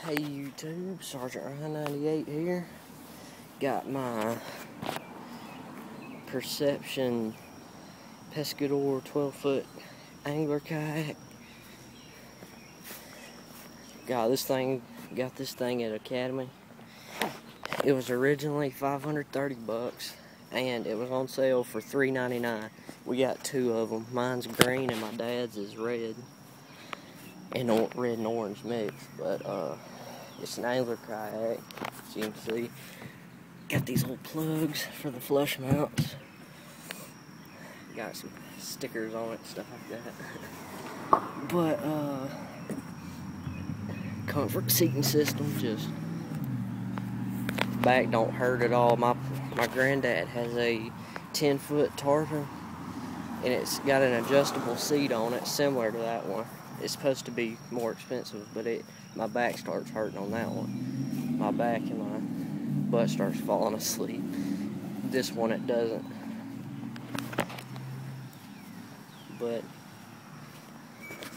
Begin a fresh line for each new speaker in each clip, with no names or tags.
Hey YouTube, Sergeant Ryan 98 here. Got my Perception Pescador 12-foot angler kayak. Got this thing at Academy. It was originally $530 and it was on sale for $399. We got two of them. Mine's green and my dad's is red. And red and orange mix, but it's an angler kayak, as you can see. Got these little plugs for the flush mounts. Got some stickers on it, stuff like that. But comfort seating system, just back don't hurt at all. My granddad has a 10-foot tarpon, and it's got an adjustable seat on it, similar to that one. It's supposed to be more expensive, but my back starts hurting on that one. My back and my butt starts falling asleep. This one, it doesn't. But,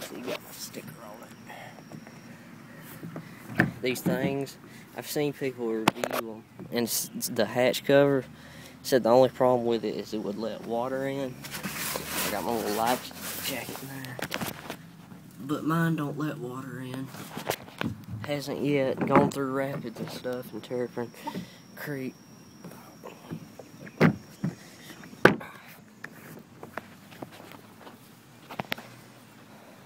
so you got a sticker on it. These things, I've seen people review them, and the hatch cover said the only problem with it is it would let water in. I got my little life jacket in there. But mine don't let water in. Hasn't yet gone through rapids and stuff in Terrapin Creek.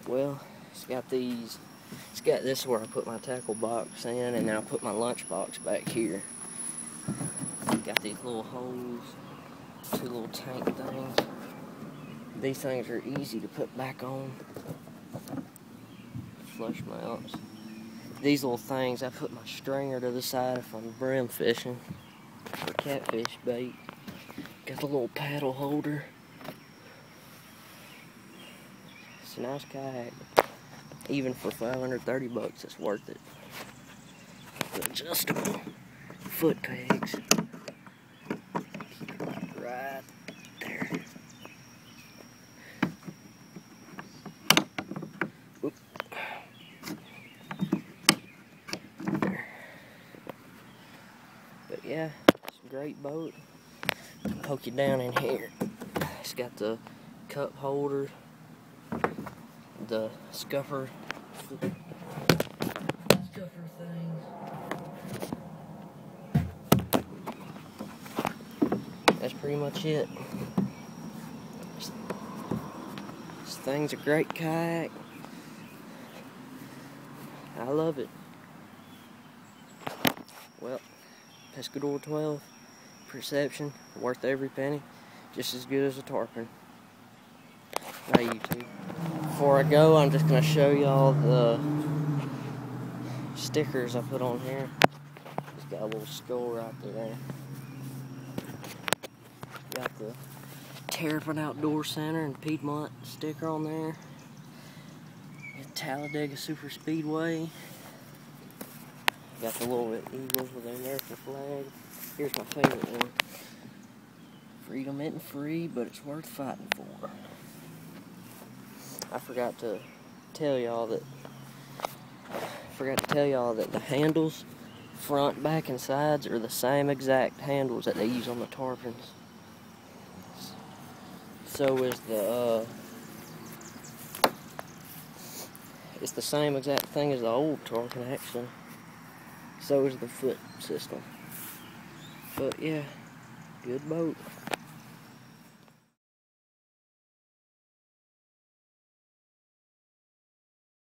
Well, it's got this where I put my tackle box in, and then I put my lunch box back here. Got these little holes, two little tank things. These things are easy to put back on. Flush mounts. These little things, I put my stringer to the side if I'm brim fishing or catfish bait. Got the little paddle holder. It's a nice kayak. Even for $530, it's worth it. The adjustable foot pegs. Keep it like right there. Oop. But yeah, it's a great boat. Poke you down in here. It's got the cup holder, the scupper things. That's pretty much it. This thing's a great kayak. I love it. Well, Pescador 12, Perception, worth every penny, just as good as a tarpon. Hey YouTube. Before I go, I'm just going to show y'all the stickers I put on here. It's got a little skull right there. Got the Terrapin Outdoor Center and Piedmont sticker on there. Got Talladega Super Speedway. Got the little eagles with the American flag. Here's my favorite one. Freedom isn't free, but it's worth fighting for. I forgot to tell y'all that the handles, front, back, and sides are the same exact handles that they use on the tarpons. So is it's the same exact thing as the old tarpon, actually. So is the foot system. But yeah, good boat.